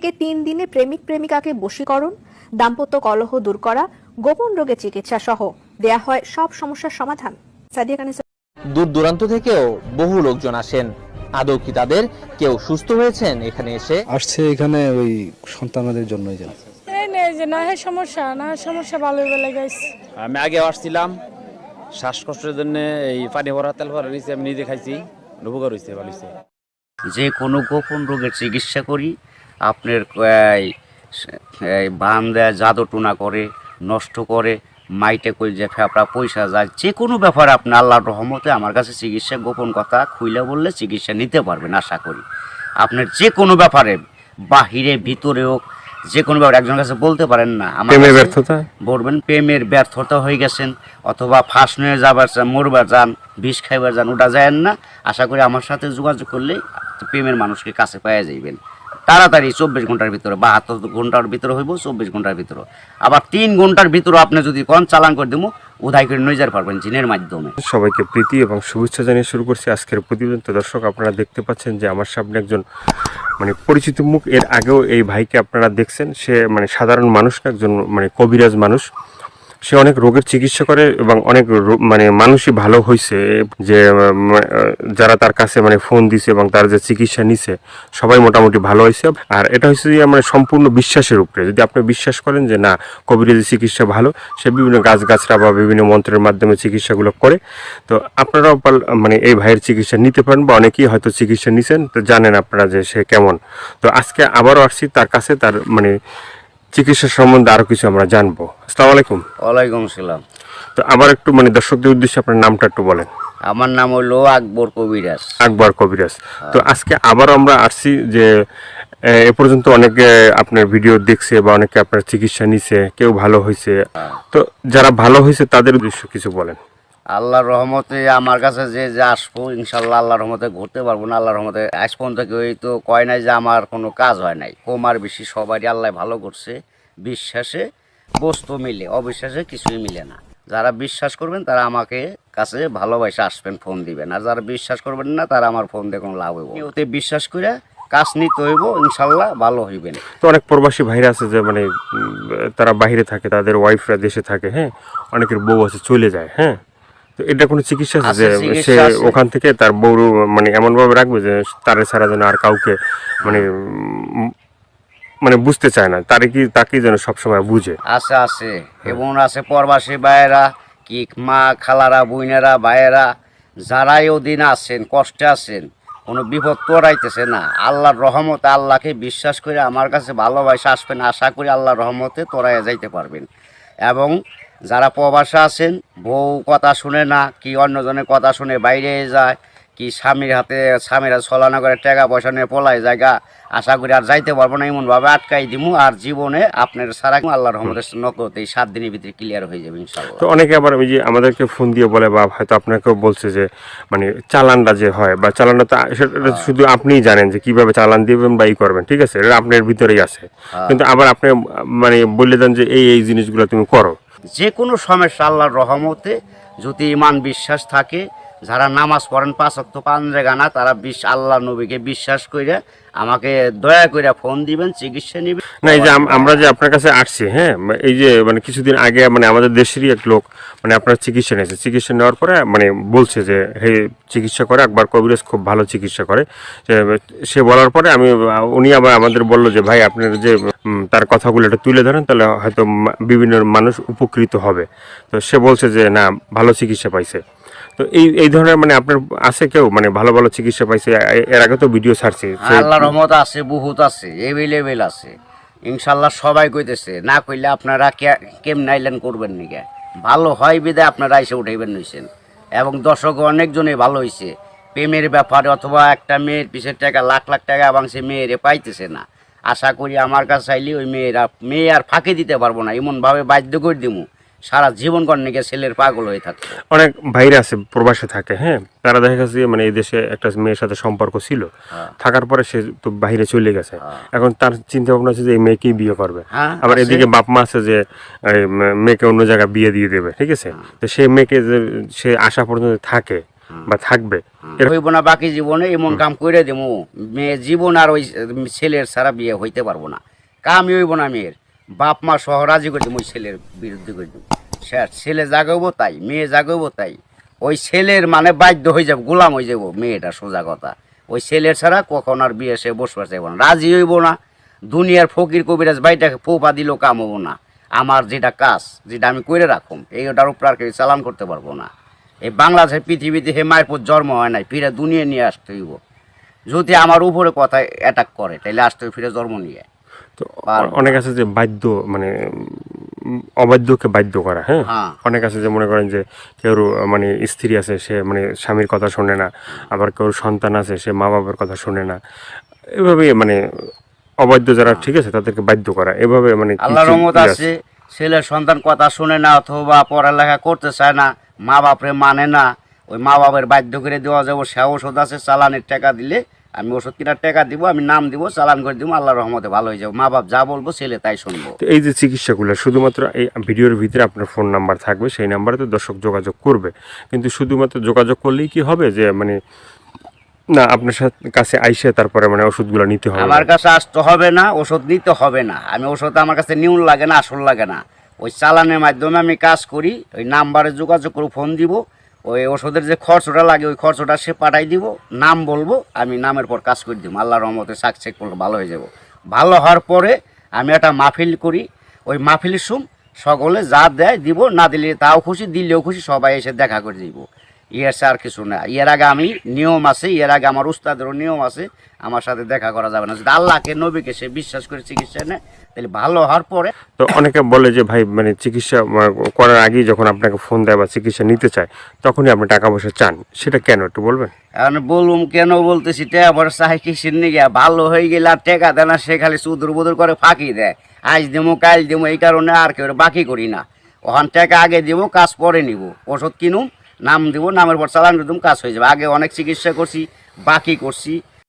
থেকে 3 দিনে প্রেমিক প্রেমিকাকে বশীকরণ, দাম্পত্য কলহ দূর করা, গোপন রোগের চিকিৎসা সহ দেয়া হয় সব সমস্যার সমাধান। সাদিয়া কানিসা। দূর দূরান্ত থেকেও বহু লোকজন আসেন। আদৌ কি তাদের কেউ সুস্থ হয়েছেন এখানে এসে? আসছে এখানে ওই সন্তানদের জন্যই যেন সমস্যা ভালো লাগাইছে। আমি আগে আসছিলাম শ্বাসকষ্টের জন্য, এই পানি ভরা তেল ভরা নিয়েছি, আমি নিজে খাইছি, উপকার হয়েছে, ভালো হয়েছে। যে কোনো গোপন রোগের চিকিৎসা করি। আপনার বান দেয়, জাদু টুনা করে, নষ্ট করে, মাইটে করে যে ফেপড়া পয়সা যায়, যে কোনো ব্যাপারে আপনি আল্লাহর রহমতে আমার কাছে চিকিৎসা, গোপন কথা খুইলা বললে চিকিৎসা নিতে পারবেন। আশা করি আপনার যে কোনো ব্যাপারে, বাহিরে ভিতরে হোক, যে কোনো ব্যাপারে একজনের কাছে বলতে পারেন না আমার ব্যর্থতা বলবেন, প্রেমের ব্যর্থতা হয়ে গেছেন, অথবা ফাঁস নিয়ে যাবার চান, মরবার যান, বিষ খাইবার যান, ওটা যায় না। আশা করি আমার সাথে যোগাযোগ করলে প্রেমের মানুষকে কাছে পাওয়া যাইবেন তাড়াতাড়ি। 24 ঘন্টার ভিতরে, 72 ঘন্টার ভিতরে হইব, 24 ঘন্টার ভিতরে। আবার 3 ঘন্টার ভিতরে আপনি যদি কোন চালান করে দেবো, উধাই করে নিয়ে যেতে পারবেন জিনের মাধ্যমে। সবাইকে প্রীতি এবং শুভেচ্ছা জানিয়ে শুরু করছি আজকের প্রতিবেদন। তো দর্শক, আপনারা দেখতে পাচ্ছেন যে আমার সামনে একজন পরিচিত মুখ। এর আগেও এই ভাইকে আপনারা দেখছেন। সে সাধারণ মানুষ না, একজন কবিরাজ মানুষ। সে অনেক রোগের চিকিৎসা করে এবং অনেক মানুষই ভালো হয়েছে, যে যারা তার কাছে ফোন দিছে এবং তার যে চিকিৎসা নিছে সবাই মোটামুটি ভালো হয়েছে। আর এটা হচ্ছে যে সম্পূর্ণ বিশ্বাসের উপরে। যদি আপনি বিশ্বাস করেন যে না, কবিরাজি চিকিৎসা ভালো, সে বিভিন্ন গাছগাছরা বা বিভিন্ন মন্ত্রের মাধ্যমে চিকিৎসাগুলো করে, তো আপনারাও এই ভাইয়ের চিকিৎসা নিতে পারেন, বা অনেকেই হয়তো চিকিৎসা নিছেন, তো জানেন আপনারা যে সে কেমন। তো আজকে আবারও আসছি তার কাছে, তার চিকিৎসা সম্বন্ধে আরো কিছু আমরা জানবো। আসসালামু আলাইকুম। ওয়ালাইকুম আসসালাম। তো আবার একটু দর্শকদের উদ্দেশ্যে আপনার নামটা একটু বলেন। আমার নাম হলো আকবর কবিরাজ। আকবর কবিরাজ। তো আজকে আবারও আমরা আসছি যে এ পর্যন্ত অনেকে আপনার ভিডিও দেখছে বা অনেকে আপনার চিকিৎসা নিছে, কেউ ভালো হয়েছে। তো যারা ভালো হয়েছে তাদের উদ্দেশ্যে কিছু বলেন। আল্লাহর রহমতে আমার কাছে যে আসবো, ইনশাল্লাহ আল্লাহর রহমতে ঘুরতে পারবো না। আল্লাহর রহমতে আজ পর্যন্ত কেউ তো কয় নাই যে আমার কোনো কাজ হয় নাই। কমার বেশি সবারই আল্লাহ ভালো করছে। বিশ্বাসে বস্তু মিলে, অবিশ্বাসে কিছুই মিলে না। যারা বিশ্বাস করবেন তারা আমাকে কাছে ভালোবাসে আসবেন, ফোন দিবেন। আর যারা বিশ্বাস করবেন না, তারা আমার ফোন দিয়ে কোনো লাভ হইব। ওতে বিশ্বাস করে কাজ নিতে হইব, ইনশাল্লাহ ভালো হইবেন। তো অনেক প্রবাসী ভাইরা আছে যে তারা বাইরে থাকে, তাদের ওয়াইফরা দেশে থাকে, হ্যাঁ, অনেকের বউ আছে চলে যায়, হ্যাঁ। তো এটা কোনো চিকিৎসা আছে যে সে ওখান থেকে তার বউ এমন ভাবে রাখবে যে তারে ছাড়া যেন আর কাউকে বুঝতে চায় না, তাকে যেন সবসময় বুঝে? আছে আছে, এবং আছে প্রবাসী ভাইয়েরা, কি মা খালারা, বোনেরা, ভাইয়েরা, যারাই ওদিন আছেন, কষ্টে আছেন, কোনো বিপদ তোরাইতেছে না, আল্লাহর রহমতে আল্লাহকে বিশ্বাস করে আমার কাছে ভালোবাসা আসবেন। আশা করি আল্লাহর রহমতে তোরাইয়া যাইতে পারবেন। এবং যারা প্রবাসে আছেন, বউ কথা শুনে না, কি অন্যজনের কথা শুনে বাইরে যায়, কি স্বামীরা ছলনা করে টাকা পয়সা নিয়ে পলায় জায়গা, আশা করি আর যাইতে পারবো না, এমনভাবে আটকাই দিমু। আর জীবনে আপনার সারা আল্লাহর রহমতের নগদ এই 7 দিনের ভিতরে ক্লিয়ার হয়ে যাবে ইনশাআল্লাহ। তো অনেকে আবার ওই যে আমাদেরকে ফোন দিয়ে বলে, বা হয়তো আপনাকেও বলছে যে চালানটা যে হয়, বা চালানটা তো সেটা শুধু আপনিই জানেন যে কিভাবে চালান দিবেন বা ই করবেন, ঠিক আছে, এটা আপনার ভিতরেই আছে। কিন্তু আবার আপনি বলে দেন যে এই জিনিসগুলো তুমি করো। যে কোনো সমস্যা আল্লাহর রহমতে যদি ইমান বিশ্বাস থাকে, যারা নামাজ পড়েন 5 ওয়াক্ত 5 জায়গা, তারা আল্লাহ নবীকে বিশ্বাস করে আমাকে দয়া করে ফোন দিবেন, চিকিৎসা নেবেন। না, এই যে আমরা যে আপনার কাছে আসছি, হ্যাঁ, এই যে কিছুদিন আগে আমাদের দেশেরই এক লোক আপনার চিকিৎসা নিয়েছে। চিকিৎসা নেওয়ার পরে বলছে যে হে, চিকিৎসা করে আকবর কবিরাজ খুব ভালো চিকিৎসা করে। সে বলার পরে উনি আবার আমাদের বললো যে ভাই, আপনার যে তার কথাগুলো একটু তুলে ধরেন, তাহলে হয়তো বিভিন্ন মানুষ উপকৃত হবে। তো সে বলছে যে না, ভালো চিকিৎসা পাইছে। তো এই ধরনের আপনার আছে কেউ ভালো ভালো চিকিৎসা পাইছে? এর আগে তো ভিডিও ছাড়ছি। আল্লাহর রহমত আছে, বহুত আছে, এভেলেবেল আছে ইনশাল্লাহ। সবাই কইতেছে, না কইলে আপনারা কেমন আইলেন করবেন নাকি? ভালো হয় বিদায় আপনারা এসে উঠাইবেন নিছেন। এবং দর্শক অনেকজনই ভালো হয়েছে প্রেমের ব্যাপারে, অথবা একটা মেয়ের পিছের টাকা লাখ লাখ টাকা এবং সে মেয়েরে পাইতেছে না। আশা করি আমার কাছে চাইলে ওই মেয়ে আর ফাঁকি দিতে পারবো না, এমনভাবে বাধ্য করে দিমু সারা জীবন কর্ণিকে ছেলের পাগল হয়ে থাকে। অনেক ভাইরা আছে প্রবাসে থাকে, হ্যাঁ, তারা দেখা গেছে এই দেশে একটা মেয়ের সাথে সম্পর্ক ছিল, থাকার পরে সে তো বাইরে চলে গেছে। এখন তার চিন্তা ভাবনা আছে যে এই মেয়েকেই বিয়ে করবে। আবার এদিকে বাপ মা আছে যে মেয়েকে অন্য জায়গায় বিয়ে দিয়ে দেবে, ঠিক আছে। তো সেই মেয়েকে যে সে আসা পর্যন্ত থাকে, বা থাকবে। হইব না বাকি জীবনে এমন কাম করে দেবো, মেয়ে জীবন আর ওই ছেলের ছাড়া বিয়ে হইতে পারবো না। কামই হইব না মেয়ের, বাপ মা সহ রাজি করে দেবো ওই ছেলের বিরুদ্ধে করে দেবো। ছেলে জাগাবো তাই, মেয়ে জাগাবো তাই, ওই ছেলের মানে বাধ্য হয়ে যাবো, গোলাম হয়ে যাবো মেয়েটা, সোজা কথা। ওই ছেলের ছাড়া কখন আর বিয়ে সে বসবার চাইব না, রাজি হইব না। দুনিয়ার ফকির কবিরাজ বাইটাকে পোপা দিলেও কাম হবো না। আমার যেটা কাজ, যেটা আমি করে রাখুম, এইটার উপর আর কেউ চালান করতে পারবো না। এই বাংলাদেশের পৃথিবীতে হে মায়ের পর জন্ম হয় নাই, ফিরে দুনিয়া নিয়ে আসতে হইব। যদি আমার উপরে কথা অ্যাটাক করে তাহলে আসতে হইব ফিরে জন্ম নিয়ে। তো অনেক আছে যে বাধ্য, মানে অবাধ্যকে বাধ্য করা, হ্যাঁ, হ্যাঁ। অনেক আছে যে মনে করেন যে কেউ মানে স্ত্রী আছে, সে মানে স্বামীর কথা শোনে না, আবার কেউ সন্তান আছে, সে মা বাবার কথা শোনে না, এভাবে মানে অবাধ্য যারা, ঠিক আছে, তাদেরকে বাধ্য করা, এভাবে মানে কি আল্লাহর রহমত কি আছে, ছেলের সন্তান কথা শুনে না অথবা পড়ালেখা করতে চায় না, মা বাপরে মানে না, ওই মা বাপের বাধ্য করে দেওয়া যাবো। সে ওষুধ আছে, চালানের টাকা দিলে আমি ওষুধ কিনার টাকা দিব, আমি নাম দিব, চালান করে দিব, আল্লাহর রহমতে ভালো হয়ে যাবো। মা বাপ যা বলবো ছেলে তাই শুনবো। তো এই যে চিকিৎসাগুলো শুধুমাত্র এই ভিডিওর ভিতরে আপনার ফোন নাম্বার থাকবে, সেই নাম্বারে তো দর্শক যোগাযোগ করবে, কিন্তু শুধুমাত্র যোগাযোগ করলেই কি হবে যে মানে না আপনার কাছে আইসে তারপরে মানে ওষুধগুলো নিতে হবে? আমার কাছে আসতে হবে না, ওষুধ নিতে হবে না। আমি ওষুধ আমার কাছে নিউন লাগে না, আসল লাগে না। ওই চালানের মাধ্যমে আমি কাজ করি, ওই নাম্বারে যোগাযোগ করে ফোন দিব, ওই ওষুধের যে খরচটা লাগে ওই খরচটা সে পাঠাই দিব, নাম বলবো, আমি নামের পর কাজ করে দিব। আল্লাহর রহমতে সাকসেস করলে ভালো হয়ে যাব। ভালো হওয়ার পরে আমি একটা মাহফিল করি, ওই মাহফিলের সকলে যা দেয় দিব, না দিলে তাও খুশি, দিলেও খুশি, সবাই এসে দেখা করে দিব। ইয়ের আর কিছু না। এর আগে আমি নিয়ম আছে, এর আগে আমার উস্তাদেরও নিয়ম আছে, আমার সাথে দেখা করা যাবে না। যদি আল্লাহকে নবীকে সে বিশ্বাস করে চিকিৎসা নেয় তাহলে ভালো হওয়ার পরে। তো অনেকে বলে যে ভাই মানে চিকিৎসা করার আগেই যখন আপনাকে ফোন দেয় বা চিকিৎসা নিতে চায় তখনই আপনি টাকা পয়সা চান, সেটা কেন একটু বলবেন? এখন বলুম কেন বলতেছি, টাকা পয়সা চাই কিসের নিয়ে? ভালো হয়ে গেলে আর টাকা দেয় না, সে খালি চুদুর বুদুর করে ফাঁকি দেয়, আজ দেবো কাল দেবো, এই কারণে আর কেউ বাকি করি না। ওখান টাকা আগে দিব, কাজ পরে নিব। ওষুধ কিনুম, নাম দিব, নামের পর চালান দিব, কাজ হয়ে যাবে। আগে অনেক চিকিৎসা করছি, বাকি করছি,